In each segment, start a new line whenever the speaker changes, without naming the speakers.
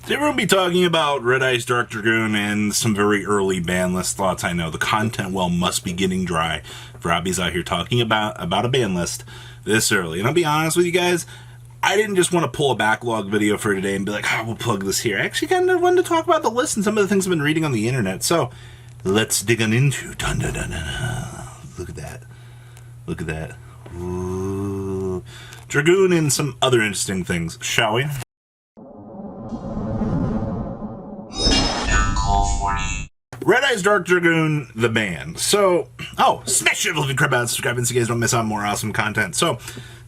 Today we're going to be talking about Red Eyes Dark Dragoon and some very early ban list thoughts. I know the content well must be getting dry for Robbie's out here talking about a ban list this early. And I'll be honest with you guys, I didn't just want to pull a backlog video for today and be like, we'll plug this here. I actually kind of wanted to talk about the list and some of the things I've been reading on the internet. So let's dig on into. Dun, dun, dun, dun, dun. Look at that. Look at that. Ooh. Dragoon and some other interesting things, shall we? Red Eyes Dark Dragoon, the band. So, smash it, little crap out, subscribe, so you guys don't miss out on more awesome content. So, I'm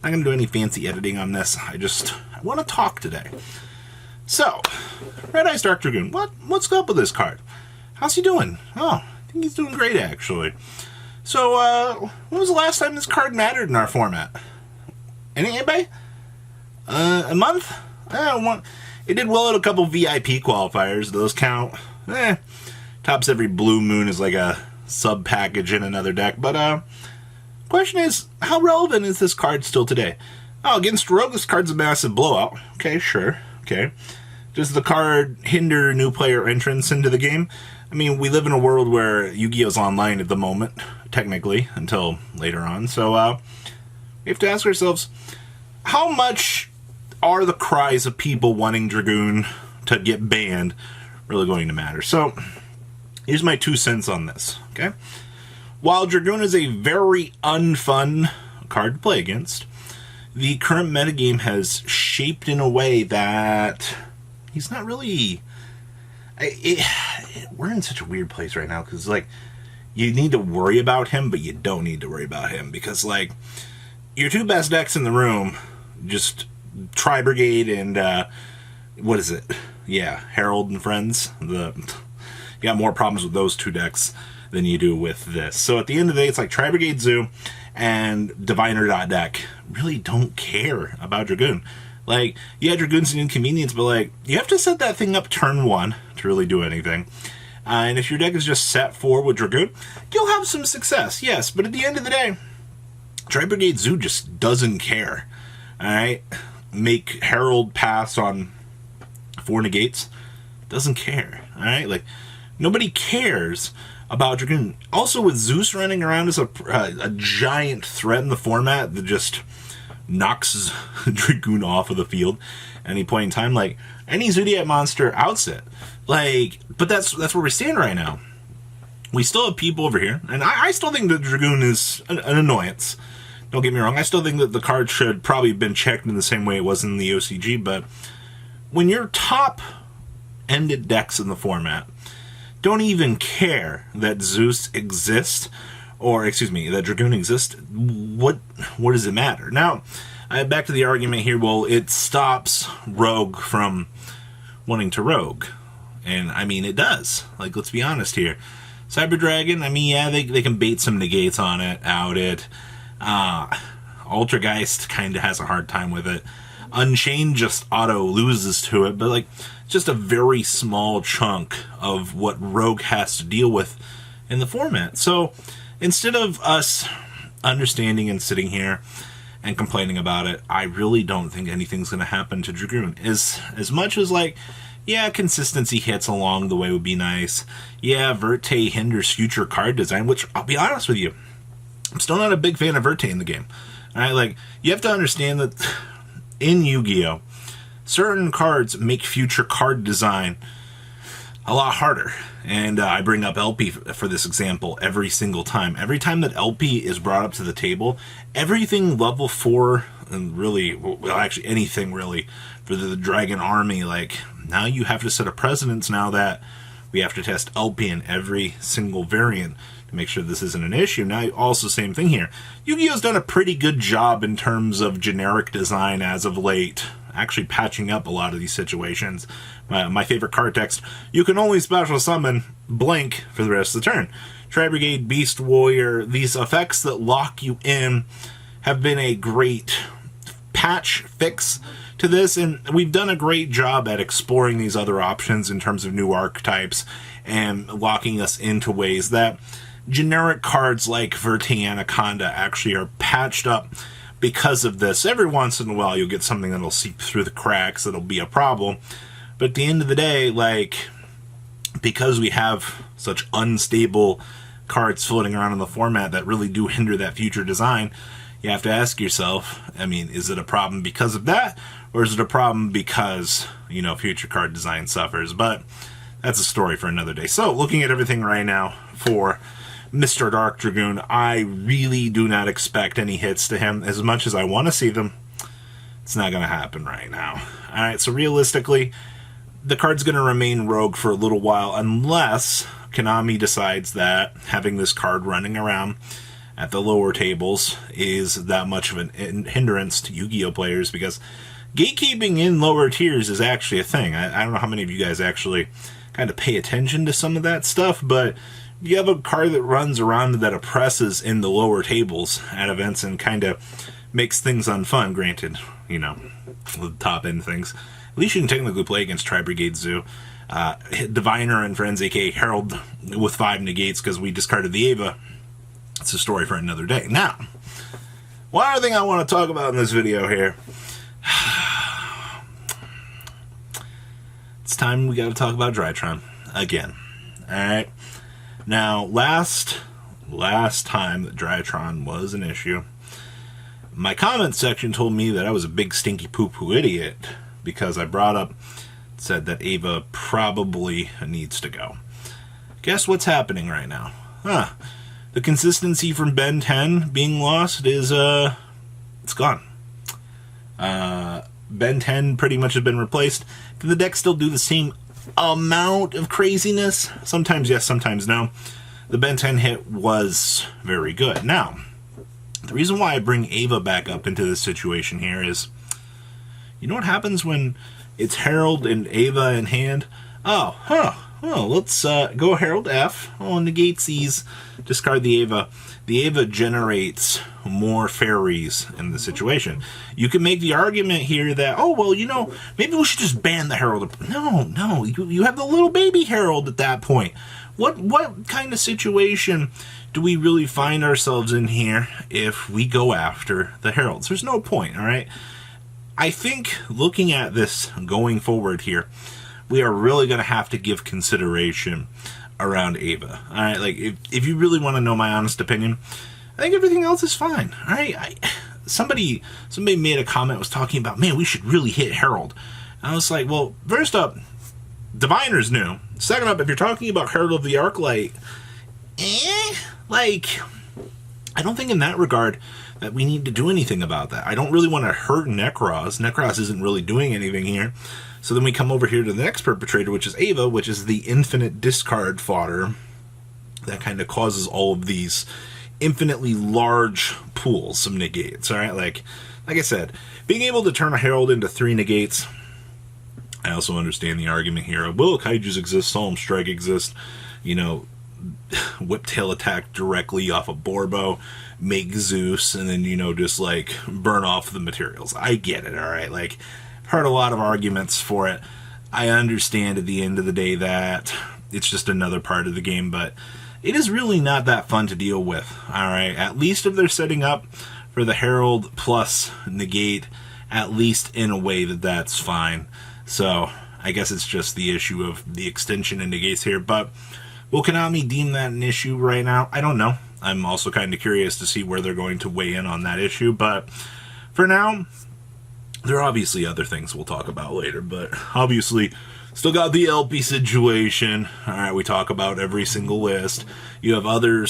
not going to do any fancy editing on this. I want to talk today. So, Red Eyes Dark Dragoon, what's up with this card? How's he doing? Oh, I think he's doing great, actually. So, when was the last time this card mattered in our format? Anybody? A month? It did well at a couple VIP qualifiers. Those count? Tops every blue moon is like a sub package in another deck. But question is, how relevant is this card still today? Oh, against Rogue, this card's a massive blowout. Okay, sure. Okay. Does the card hinder new player entrance into the game? I mean, we live in a world where Yu-Gi-Oh's online at the moment, technically, until later on. So we have to ask ourselves, how much are the cries of people wanting Dragoon to get banned really going to matter? So here's my 2 cents on this, okay? While Dragoon is a very unfun card to play against, the current metagame has shaped in a way that he's not really... we're in such a weird place right now, because, like, you need to worry about him, but you don't need to worry about him, because, like, your 2 best decks in the room, just Tri-Brigade and, what is it? Yeah, Herald and Friends. You got more problems with those 2 decks than you do with this. So at the end of the day, it's like Tri-Brigade Zoo and Diviner.deck really don't care about Dragoon. Like, yeah, Dragoon's an inconvenience, but, like, you have to set that thing up turn 1 to really do anything. And if your deck is just set 4 with Dragoon, you'll have some success, yes. But at the end of the day, Tri-Brigade Zoo just doesn't care. Alright? Make Herald pass on 4 negates. Doesn't care. Alright? Like, nobody cares about Dragoon. Also, with Zeus running around as a giant threat in the format that just knocks Dragoon off of the field at any point in time, like, any Zodiac monster outset. Like, but that's where we stand right now. We still have people over here, and I still think that Dragoon is an annoyance. Don't get me wrong, I still think that the card should probably have been checked in the same way it was in the OCG, but when your top-ended decks in the format don't even care that Zeus exists, or, excuse me, that Dragoon exists, what does it matter? Now, back to the argument here, well, it stops Rogue from wanting to Rogue. And, I mean, it does. Like, let's be honest here. Cyber Dragon, I mean, yeah, they can bait some negates on it, out it. Ultrageist kind of has a hard time with it. Unchained just auto loses to it, but, like, just a very small chunk of what Rogue has to deal with in the format. So, instead of us understanding and sitting here and complaining about it, I really don't think anything's going to happen to Dragoon. As much as, like, yeah, consistency hits along the way would be nice. Yeah, Verte hinders future card design, which, I'll be honest with you, I'm still not a big fan of Verte in the game. Alright, like, you have to understand that in Yu-Gi-Oh, certain cards make future card design a lot harder. And I bring up LP for this example every single time. Every time that LP is brought up to the table, everything level 4, and really, well, actually anything really, for the Dragon Army, like, now you have to set a precedence now that we have to test LP in every single variant to make sure this isn't an issue. Now, also same thing here. Yu-Gi-Oh's done a pretty good job in terms of generic design as of late, actually patching up a lot of these situations. My favorite card text, you can only special summon blank for the rest of the turn. Tri-Brigade, Beast Warrior, these effects that lock you in have been a great patch fix to this, and we've done a great job at exploring these other options in terms of new archetypes and locking us into ways that generic cards like Verte Anaconda actually are patched up because of this. Every once in a while you'll get something that'll seep through the cracks that'll be a problem, But at the end of the day, like, because we have such unstable cards floating around in the format that really do hinder that future design, you have to ask yourself, I mean, is it a problem because of that, or is it a problem because, you know, future card design suffers? But that's a story for another day. So, looking at everything right now for Mr. Dark Dragoon, I really do not expect any hits to him. As much as I want to see them, it's not going to happen right now. Alright, so realistically, the card's going to remain rogue for a little while unless Konami decides that having this card running around at the lower tables is that much of an hindrance to Yu-Gi-Oh! Players, because gatekeeping in lower tiers is actually a thing. I don't know how many of you guys actually kind of pay attention to some of that stuff, but you have a card that runs around that oppresses in the lower tables at events and kind of makes things unfun. Granted, you know, the top end things. At least you can technically play against Tri-Brigade Zoo. Diviner and friends, aka Herald, with 5 negates because we discarded the Ava. It's a story for another day. Now, one other thing I want to talk about in this video here. It's time we got to talk about Drytron again. Alright. Now, last time that Drytron was an issue, my comment section told me that I was a big stinky poo-poo idiot because I brought up, said that Ava probably needs to go. Guess what's happening right now? The consistency from Ben 10 being lost is, it's gone. Ben 10 pretty much has been replaced. Can the deck still do the same amount of craziness? Sometimes yes, sometimes no. The Ben 10 hit was very good. Now, the reason why I bring Ava back up into this situation here is, you know what happens when it's Herald and Ava in hand? Let's go Herald F. Negates these. Discard the Ava. The Ava generates more fairies in the situation. You can make the argument here that, oh, well, you know, maybe we should just ban the Herald. No, you have the little baby Herald at that point. What kind of situation do we really find ourselves in here if we go after the Heralds? There's no point, all right? I think looking at this going forward here, we are really going to have to give consideration around Ava. All right, like if you really want to know my honest opinion, I think everything else is fine. All right, somebody made a comment, was talking about, man, we should really hit Herald. And I was like, well, first up, Diviner's new. Second up, if you're talking about Herald of the Arclight, like, I don't think in that regard that we need to do anything about that. I don't really want to hurt Necros. Necros isn't really doing anything here. So then we come over here to the next perpetrator, which is Ava, which is the infinite discard fodder that kind of causes all of these infinitely large pools of negates. All right, like I said, being able to turn a Herald into 3 negates. I also understand the argument here of, well, Kaijus exist, Solemn Strike exists, you know, Whiptail attack directly off of Borbo, make Zeus, and then, you know, just like burn off the materials. I get it, all right? Like, I've heard a lot of arguments for it. I understand at the end of the day that it's just another part of the game, but it is really not that fun to deal with, all right? At least if they're setting up for the Herald plus negate, at least in a way that's fine. So, I guess it's just the issue of the extension and negates here, but will Konami deem that an issue right now? I don't know. I'm also kind of curious to see where they're going to weigh in on that issue, but for now, there are obviously other things we'll talk about later, but obviously, still got the LP situation. Alright, we talk about every single list. You have other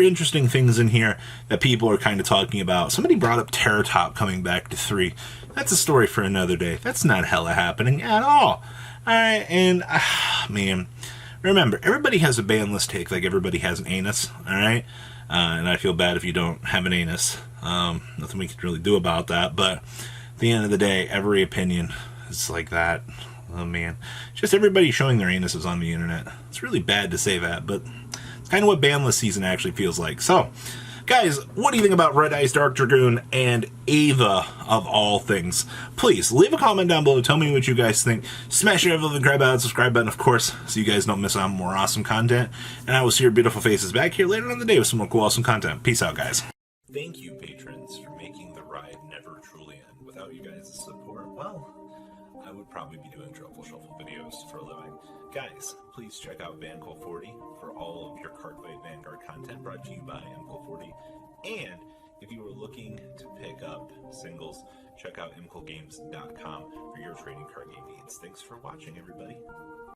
interesting things in here that people are kind of talking about. Somebody brought up Terratop coming back to 3. That's a story for another day. That's not hella happening at all. Alright, and, man, remember, everybody has a ban list take like everybody has an anus, alright? And I feel bad if you don't have an anus. Nothing we can really do about that, but at the end of the day, every opinion is like that. Oh, man. Just everybody showing their anuses on the internet. It's really bad to say that, but it's kind of what ban list season actually feels like. So, guys, what do you think about Red Eyes Dark Dragoon and Ava of all things? Please, leave a comment down below. Tell me what you guys think. Smash your subscribe button, of course, so you guys don't miss out on more awesome content. And I will see your beautiful faces back here later in the day with some more cool, awesome content. Peace out, guys. Thank you, patrons, for making the ride never truly end. Without you guys' support, well, I would probably be doing Truffle Shuffle videos for a living. Guys, please check out Vanquill40 for all of your Cardfight Vanguard content brought to you by Vanquill40. And if you are looking to pick up singles, check out mquillgames.com for your trading card game needs. Thanks for watching, everybody.